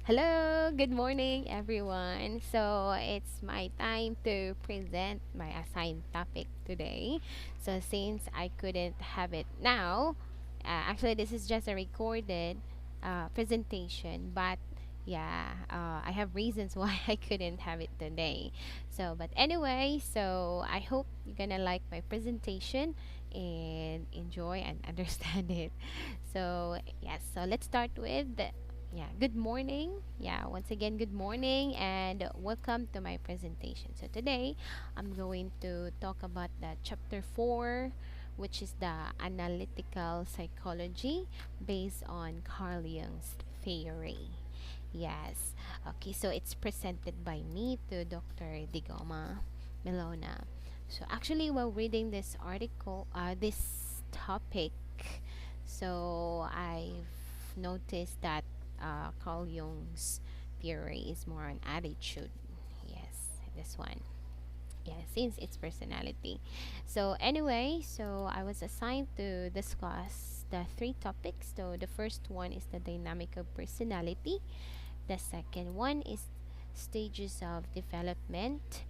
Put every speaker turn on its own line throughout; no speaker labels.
Hello, good morning, everyone. So it's my time to present my assigned topic today. So since I couldn't have it now, actually, this is just a recorded presentation, but I have reasons why I couldn't have it today. But anyway, so I hope you're gonna like my presentation and enjoy and understand it. Yes, so let's start with good morning. Once again, good morning and welcome to my presentation. So today, I'm going to talk about the chapter 4, which is the analytical psychology based on Carl Jung's theory. Yes. Okay, so it's presented by me to Dr. Digoma Melona. So actually, while reading this article, this topic, so I've noticed that Carl Jung's theory is more on attitude. Yes, this one. Yeah, since it's personality. So anyway, so I was assigned to discuss the three topics. So the first one is the dynamic of personality. The second one is stages of development.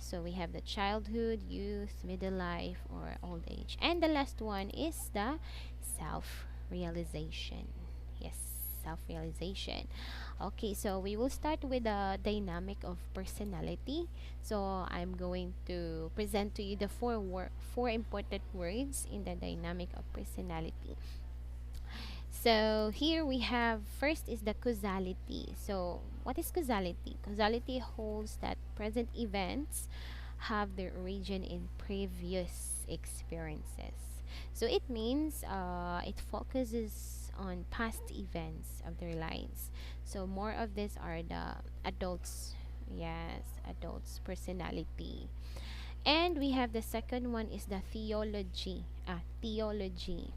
So we have the childhood, youth, middle life, or old age. And the last one is the self realization. Yes, self realization. Okay, so we will start with the dynamic of personality. So I'm going to present to you the four important words in the dynamic of personality. So here we have first is the causality. So what is causality? Causality holds that present events have their origin in previous experiences. So it means it focuses on past events of their lives. So more of this are the adults. Yes, adults personality. And we have the second one is the theology. Theology.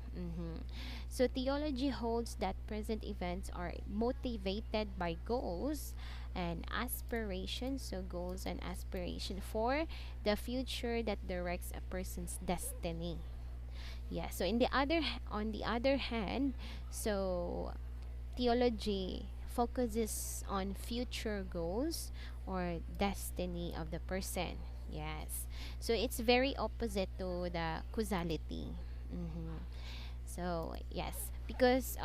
So theology holds that present events are motivated by goals and aspirations. So goals and aspiration for the future that directs a person's destiny. Yeah. So on the other hand, so theology focuses on future goals or destiny of the person. Yes. So it's very opposite to the causality. So, yes, because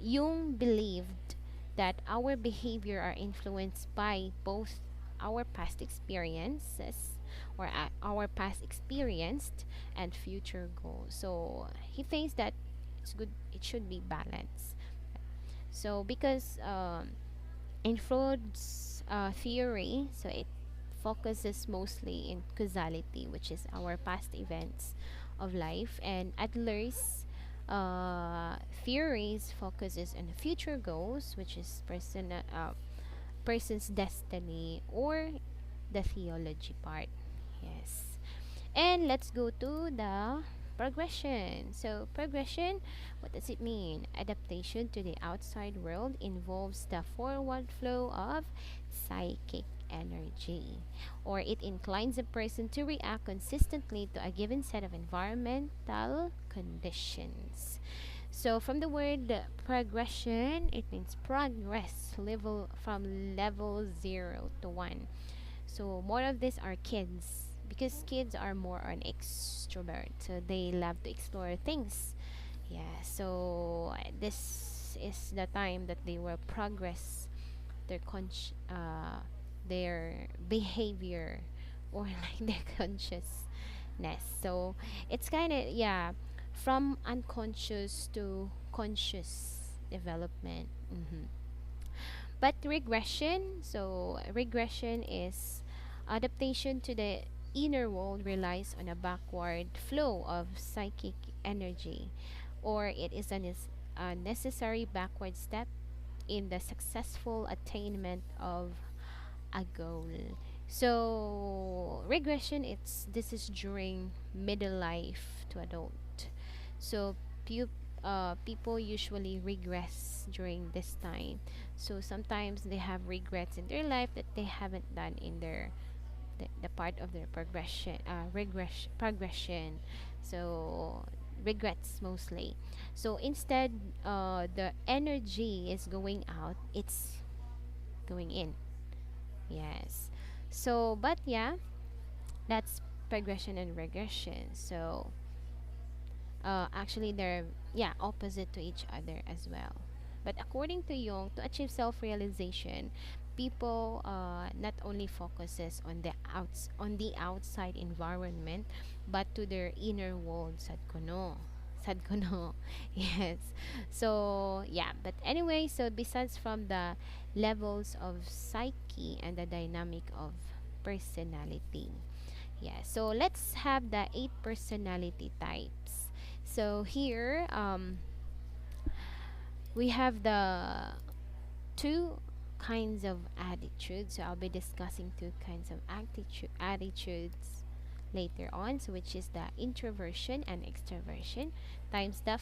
Jung believed that our behavior are influenced by both our past experiences or our past experienced and future goals. So, he thinks that it should be balanced. So, because in Freud's theory, so it focuses mostly in causality, which is our past events of life, and Adler's theories focuses on future goals, which is person's destiny or the theology part. Yes. And let's go to the progression. So, progression, what does it mean? Adaptation to the outside world involves the forward flow of psychic energy, or it inclines a person to react consistently to a given set of environmental conditions. So, from the word progression, it means progress level from level 0 to 1. So more of these are kids because kids are more on extrovert. So they love to explore things. Yeah. So this is the time that they will progress their their behavior or like their consciousness. So it's kind of from unconscious to conscious development. But regression, so regression is adaptation to the inner world relies on a backward flow of psychic energy, or it is a necessary backward step in the successful attainment of a goal. So regression, it's this is during middle life to adult. So people usually regress during this time. So sometimes they have regrets in their life that they haven't done in the part of their progression. So regrets mostly. So instead, the energy is going out. It's going in. Yes. So, but yeah, that's progression and regression. So, actually, they're, yeah, opposite to each other as well. But according to Jung, to achieve self-realization, people not only focuses on the outside environment, but to their inner world. Sad ko no. Sad ko no. Yes. So yeah. But anyway, so besides from the levels of psyche and the dynamic of personality, yeah, so let's have the eight personality types. So here, we have the two kinds of attitudes. So I'll be discussing two kinds of attitudes later on. So which is the introversion and extroversion times the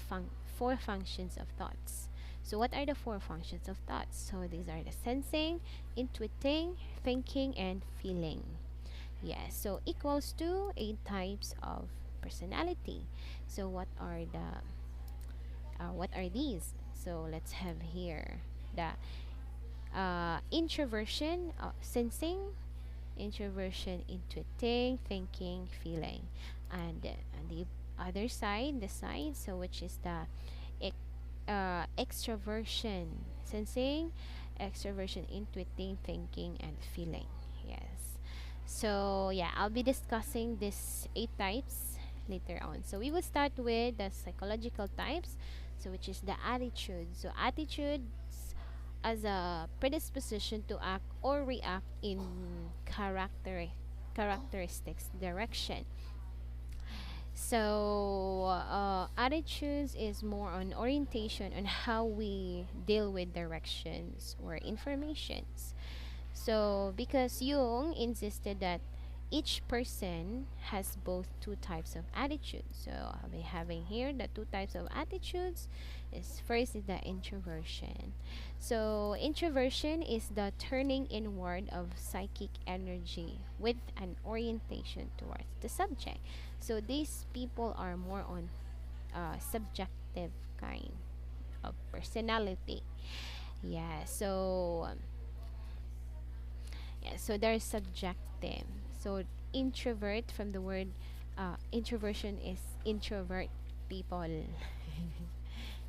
four functions of thoughts. So what are the four functions of thoughts? So these are the sensing, intuiting, thinking, and feeling. Yes, so equals to eight types of personality. So what are these? So let's have here the introversion, sensing, introversion, intuiting, thinking, feeling, and on the other side, the side, so which is the extroversion, sensing, extroversion, intuiting, thinking, and feeling. Yes. So yeah, I'll be discussing these eight types later on. So we will start with the psychological types, so which is the attitude. So attitudes as a predisposition to act or react in characteristics direction. So, attitudes is more on orientation on how we deal with directions or informations. So, because Jung insisted that each person has both two types of attitudes. So, I'll be having here the two types of attitudes. Is first is the introversion. So, introversion is the turning inward of psychic energy with an orientation towards the subject. So, these people are more on subjective kind of personality. Yeah. So, yeah, so they're subjective. So introvert from the word introversion is introvert people.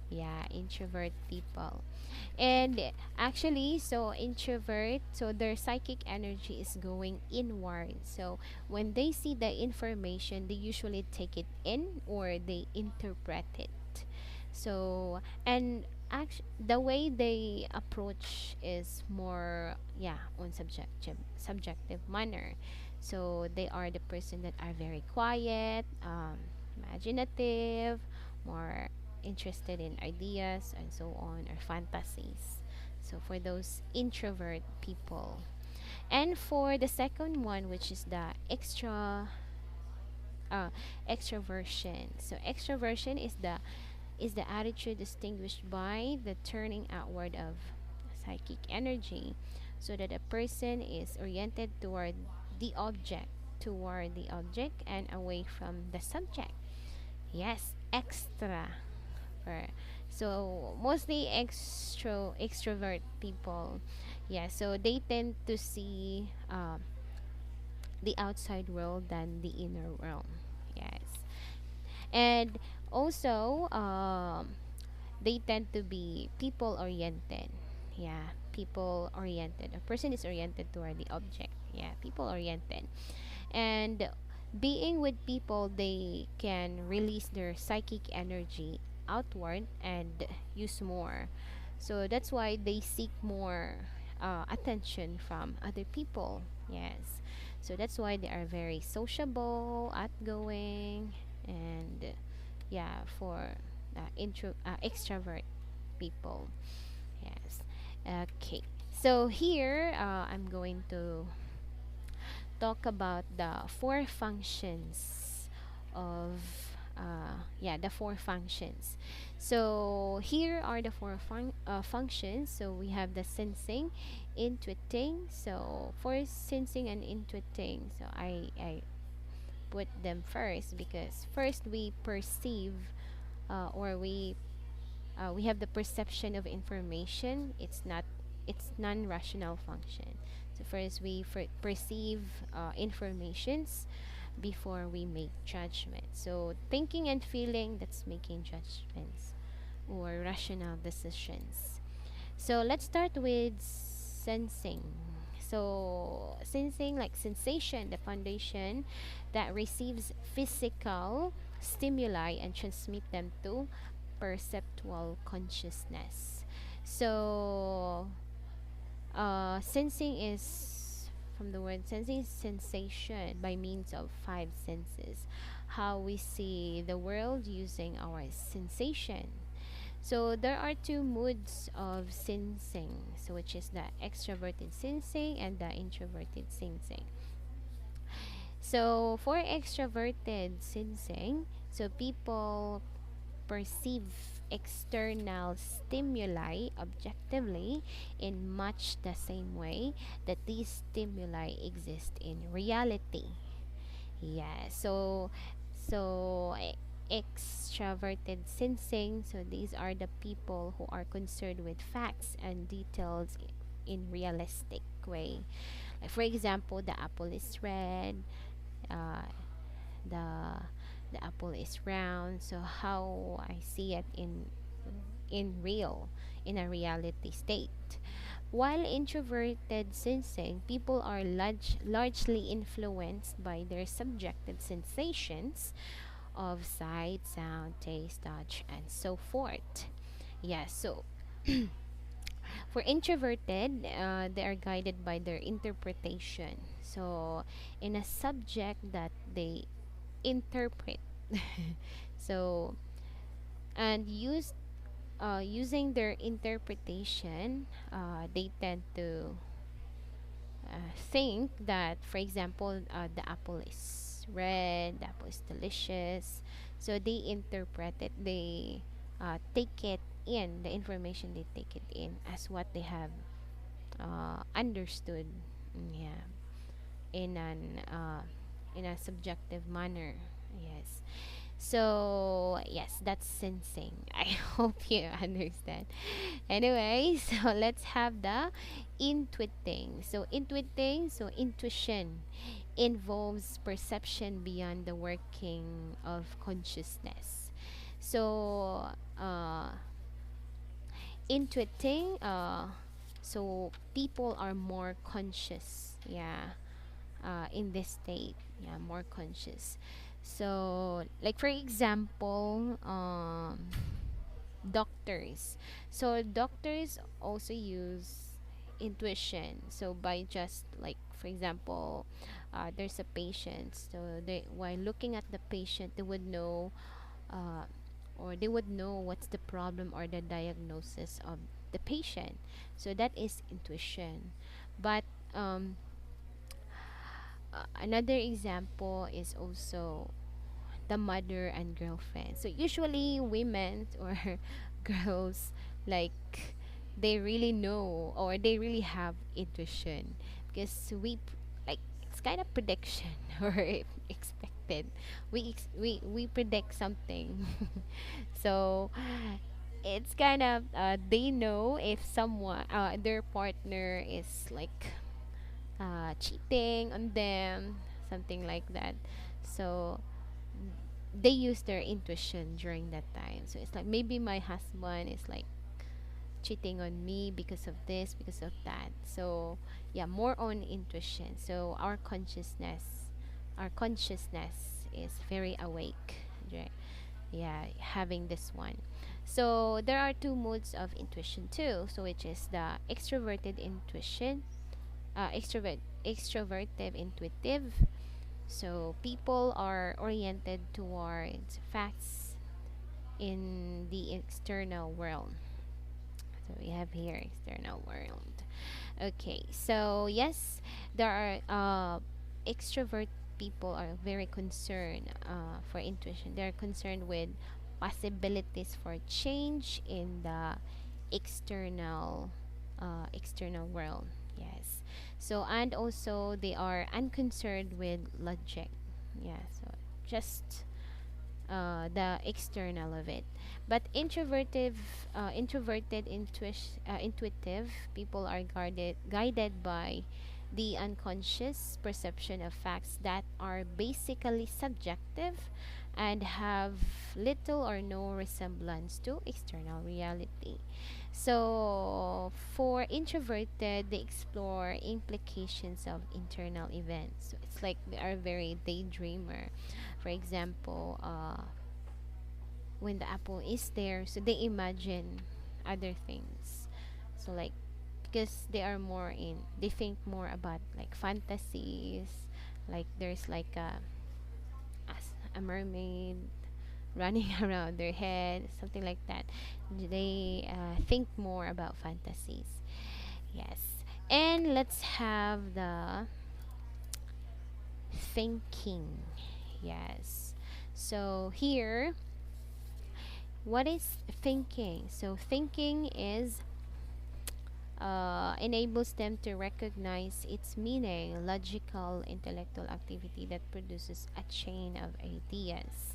Yeah, introvert people. And actually, so introvert, so their psychic energy is going inward. So when they see the information, they usually take it in or they interpret it. So, and the way they approach is more, yeah, on subjective manner. So they are the person that are very quiet, imaginative, more interested in ideas and so on, or fantasies. So for those introvert people. And for the second one, which is the uh, extroversion. So extroversion is the attitude distinguished by the turning outward of psychic energy, so that a person is oriented toward the object and away from the subject. Yes, extra. Or, so mostly extrovert people, yeah, so they tend to see the outside world than the inner world. Yes. And also, they tend to be people oriented. Yeah, people oriented. A person is oriented toward the object. Yeah, people oriented. And being with people, they can release their psychic energy outward and use more. So that's why they seek more attention from other people. Yes. So that's why they are very sociable, outgoing, and yeah, for extrovert people. Yes. Okay. So here, I'm going to talk about the four functions of the four functions. So here are the four functions. So we have the sensing, intuiting. So for sensing and intuiting, so I put them first because first we perceive, or we have the perception of information. It's not it's non-rational function. So first we perceive informations before we make judgments. So thinking and feeling, that's making judgments or rational decisions. So let's start with sensing. So sensing, like sensation, the foundation that receives physical stimuli and transmit them to perceptual consciousness. So sensing is from the word sensing is sensation by means of five senses. How we see the world using our sensation. So there are two moods of sensing, so which is the extroverted sensing and the introverted sensing. So for extroverted sensing, so people perceive external stimuli objectively in much the same way that these stimuli exist in reality. Yeah, extroverted sensing, so these are the people who are concerned with facts and details in realistic way. Like for example, the apple is red, uh, the the apple is round, so how I see it in a reality state. While introverted sensing, people are largely influenced by their subjective sensations of sight, sound, taste, touch, and so forth. Yeah, so for introverted, they are guided by their interpretation. So, in a subject that they interpret. So, and using their interpretation, they tend to think that, for example, the apple is red, the apple is delicious. So they interpret it, they take it in, the information they take it in as what they have understood. Yeah, in a subjective manner. Yes. So yes, that's sensing. I hope you understand. Anyway, so let's have the intuiting. So intuiting, so intuition involves perception beyond the working of consciousness. So intuiting, so people are more conscious. Yeah, in this state, yeah, more conscious. So like for example, doctors, so doctors also use intuition. So by just like for example, there's a patient, so they, while looking at the patient, they would know uh, or they would know what's the problem or the diagnosis of the patient. So that is intuition. But another example is also the mother and girlfriend. So usually women or girls, like they really know or they really have intuition because like it's kind of prediction or expected. We predict something. So it's kind of they know if someone their partner is like cheating on them, something like that. So they use their intuition during that time. So it's like maybe my husband is like cheating on me because of this, because of that. So yeah, more on intuition. So our consciousness is very awake. Yeah, having this one. So there are two modes of intuition too. So which is the extroverted intuition, extroverted intuitive. So people are oriented towards facts in the external world. So we have here external world. Okay, so yes, there are extrovert people are very concerned for intuition. They're concerned with possibilities for change in the external external world. Yes. So and also they are unconcerned with logic. Yeah. So just the external of it. But intuitive people are guided by the unconscious perception of facts that are basically subjective and have little or no resemblance to external reality. So, for introverted, they explore implications of internal events. So it's like they are very daydreamer. For example, when the apple is there, so they imagine other things. So like because they are more in, they think more about like fantasies, like there's like a mermaid running around their head, something like that. They think more about fantasies. Yes. And let's have the thinking. Yes. So here, what is thinking? So thinking is enables them to recognize its meaning, logical, intellectual activity that produces a chain of ideas.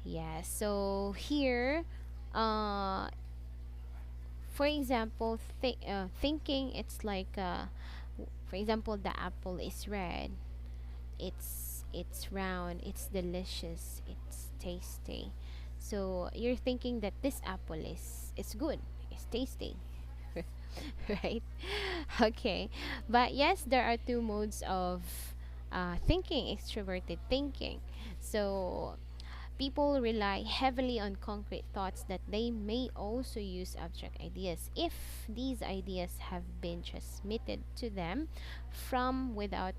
Yeah, so here, uh, for example, thinking it's like, for example, the apple is red, it's round, it's delicious, it's tasty. So you're thinking that this apple is it's good, it's tasty, right? Okay, but yes, there are two modes of thinking: extroverted thinking. So people rely heavily on concrete thoughts that they may also use abstract ideas if these ideas have been transmitted to them from without,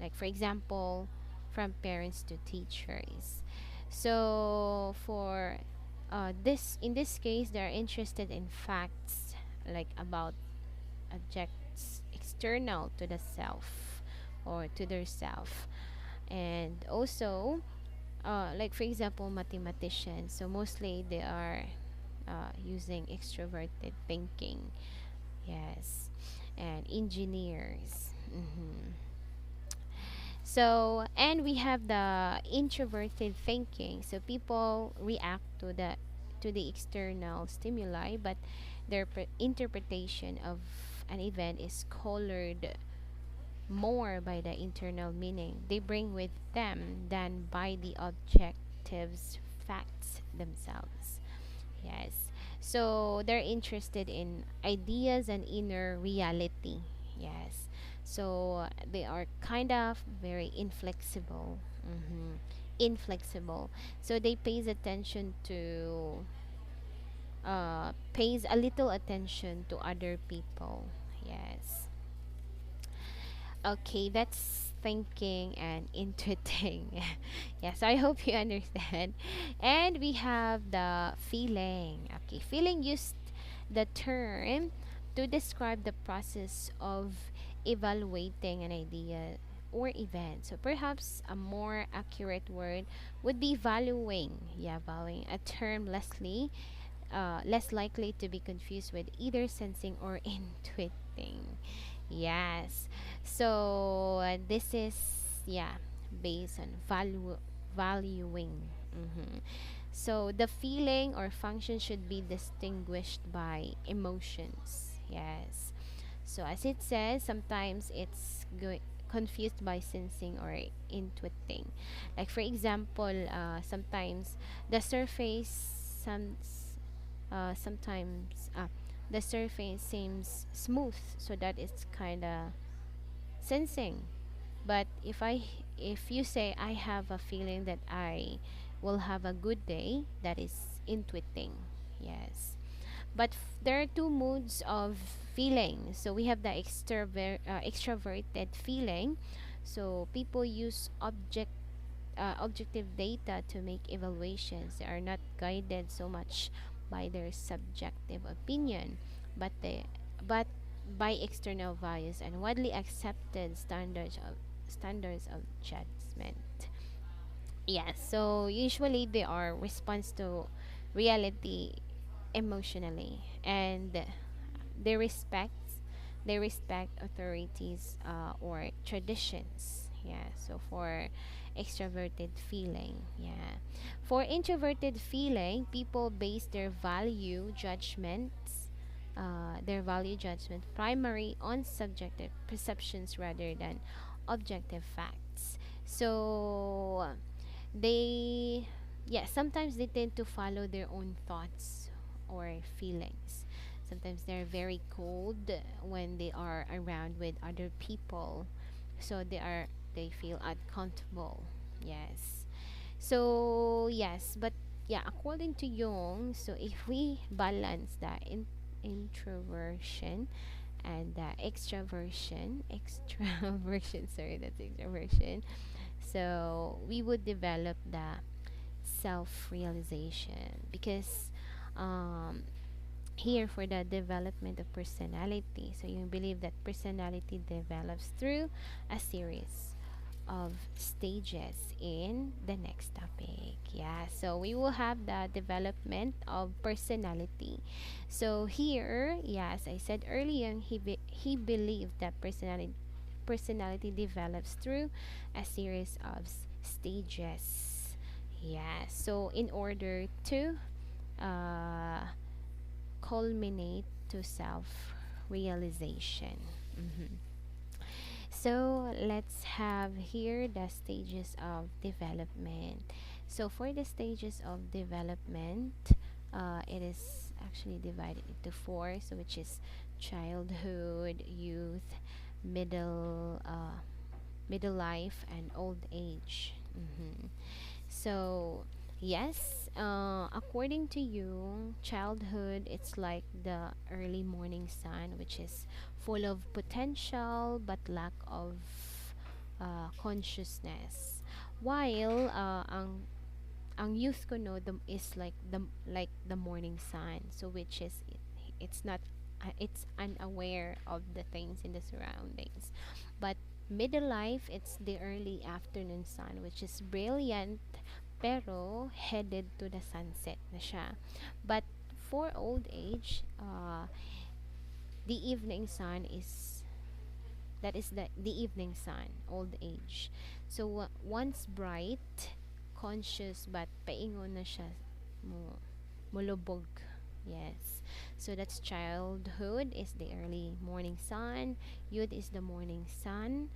like for example, from parents to teachers. So for this in this case, they are interested in facts like about objects external to the self or to their self, and also like for example mathematicians, so mostly they are using extroverted thinking. Yes. And engineers. So, and we have the introverted thinking. So people react to the external stimuli, but their interpretation of an event is colored more by the internal meaning they bring with them than by the objectives facts themselves. Yes. So they're interested in ideas and inner reality. Yes. So they are kind of very inflexible. Inflexible. So they pays a little attention to other people. Yes. Okay, that's thinking and intuiting. Yes, I hope you understand. And we have the feeling. Okay, feeling used the term to describe the process of evaluating an idea or event. So perhaps a more accurate word would be valuing. Yeah, valuing, a term less likely to be confused with either sensing or intuiting. Yes. So this is, yeah, based on valuing. So the feeling or function should be distinguished by emotions. Yes. So as it says, sometimes it's confused by sensing or intuiting. Like for example, sometimes the surface some sometimes the surface seems smooth, so that it's kind of sensing. But if you say I have a feeling that I will have a good day, that is intuiting. Yes. But there are two moods of feeling. So we have the extroverted feeling. So people use objective data to make evaluations. They are not guided so much by their subjective opinion, but but by external values and widely accepted standards of judgment. Yes, so usually they are response to reality emotionally, and they respect they respect authorities or traditions. Yeah, so for extroverted feeling, yeah. For introverted feeling, people base their value judgment primary on subjective perceptions rather than objective facts. So they, yeah, sometimes they tend to follow their own thoughts or feelings. Sometimes they're very cold when they are around with other people, so they feel uncomfortable. Yes. So yes, but yeah, according to Jung, so if we balance the introversion and the extraversion, sorry, that's extroversion, so we would develop the self-realization, because um, here for the development of personality, so you believe that personality develops through a series of stages in the next topic. Yeah, so we will have the development of personality. So here, yes, I said earlier, he believed that personality develops through a series of stages. Yeah, so in order to uh, culminate to self realization. Mm-hmm. So let's have here the stages of development. So for the stages of development, it is actually divided into four. So which is childhood, youth, middle life, and old age. So, yes, according to you, childhood, it's like the early morning sun, which is full of potential but lack of consciousness. While ang youth ko no is like the morning sun, so which is it's not it's unaware of the things in the surroundings. But middle life, it's the early afternoon sun, which is brilliant pero headed to the sunset na siya. But for old age, the evening sun is that is the evening sun, old age. So once bright, conscious, but paingon na siya mo mulubog. Yes. So that's childhood is the early morning sun, youth is the morning sun,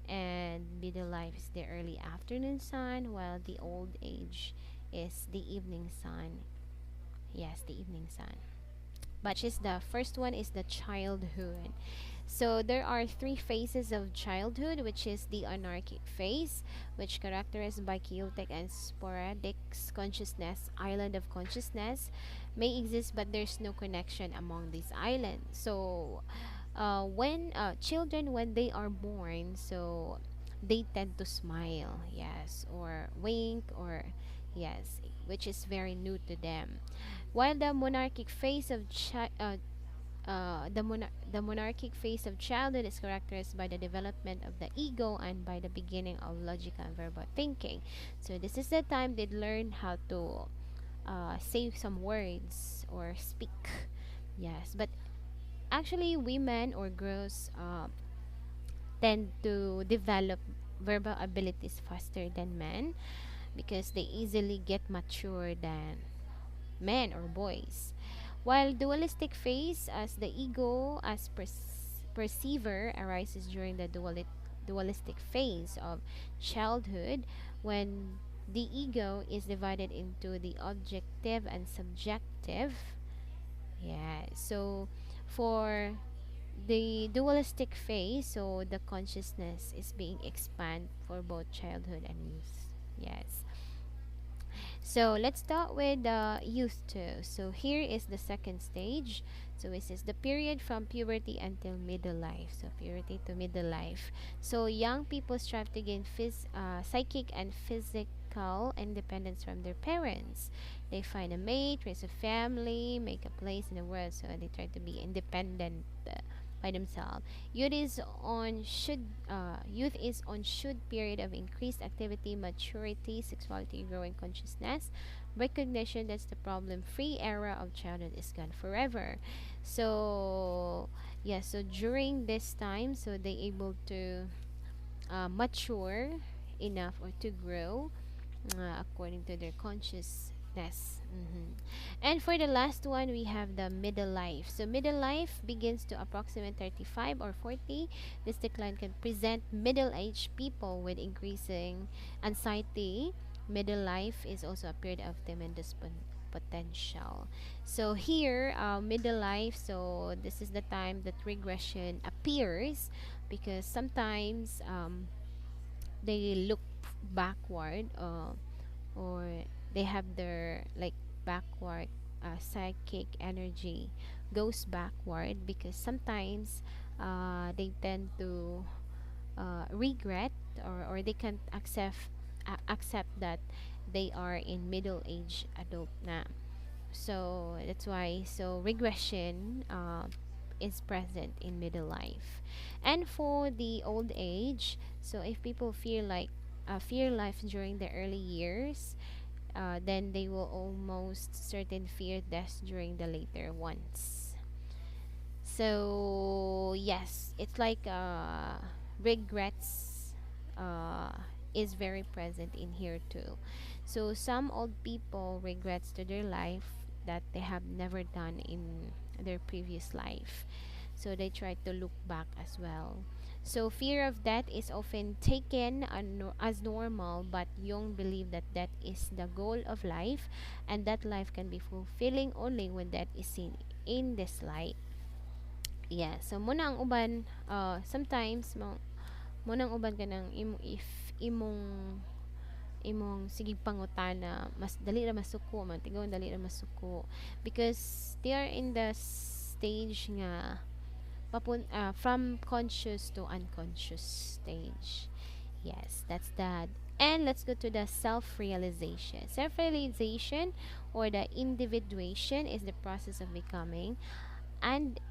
and middle life is the early afternoon sun, while the old age is the evening sun. Yes, the evening sun. But which is the first one is the childhood. So there are three phases of childhood, which is the anarchic phase, which characterized by chaotic and sporadic consciousness, island of consciousness may exist, but there's no connection among these islands. So when children, when they are born, so they tend to smile, yes, or wink, or yes, which is very new to them. While the monarchic phase of the monarchic phase of childhood is characterized by the development of the ego and by the beginning of logical and verbal thinking. So this is the time they learn how to say some words or speak. Yes, but actually, women or girls tend to develop verbal abilities faster than men because they easily get mature than men or boys. While dualistic phase, as the ego as perceiver arises during the dualistic phase of childhood, when the ego is divided into the objective and subjective. Yeah, so for the dualistic phase, so the consciousness is being expanded for both childhood and youth. Yes. So let's start with the youth too. So here is the second stage. So this is the period from puberty until middle life. So puberty to middle life. So young people strive to gain psychic and physical independence from their parents. They find a mate, raise a family, make a place in the world. So they try to be independent by themselves. Youth is on should period of increased activity, maturity, sexuality, growing consciousness, recognition that's the problem free era of childhood is gone forever. So yeah, so during this time, so they able to mature enough or to grow according to their consciousness. And for the last one, we have the middle life. So, middle life begins to approximate 35 or 40. This decline can present middle aged people with increasing anxiety. Middle life is also a period of tremendous potential. So, here, middle life, so this is the time that regression appears because sometimes they look backward or they have their like backward psychic energy goes backward because sometimes they tend to regret or they can't accept that they are in middle age adult na. So that's why so regression is present in middle life. And for the old age, so if people fear life during the early years, then they will almost certain fear death during the later ones. So yes, it's like regrets uh, is very present in here too. So some old people regrets to their life that they have never done in their previous life. So they try to look back as well. So fear of death is often taken as normal, but Jung believed that death is the goal of life, and that life can be fulfilling only when death is seen in this light. Yeah, so muna ang uban sometimes muna ang uban ka ng if imong sige pangutana mas dali ra masuko man tigaw dali ra masuko because they are in the stage nga from conscious to unconscious stage. Yes, that's that. And let's go to the self-realization. Self-realization or the individuation is the process of becoming and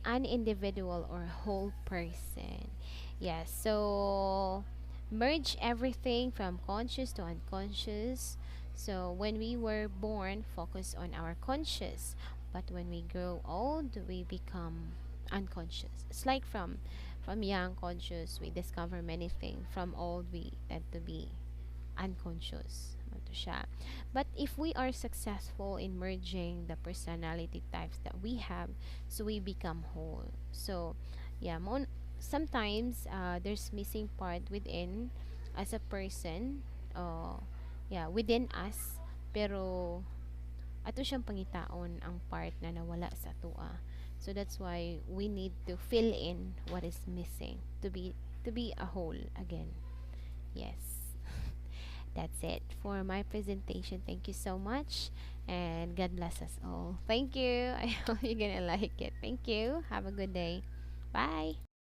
an individual or whole person. Yes, so merge everything from conscious to unconscious. So when we were born, focus on our conscious, but when we grow old, we become unconscious. It's like from young conscious, we discover many things. From old, we tend to be unconscious. Ano siya. But if we are successful in merging the personality types that we have, so we become whole. So, yeah, sometimes there's missing part within as a person, yeah, within us, pero ato siyang pangitaon ang part na nawala sa atua. So that's why we need to fill in what is missing to be a whole again. Yes. That's it for my presentation. Thank you so much. And God bless us all. Thank you. I hope you're going to like it. Thank you. Have a good day. Bye.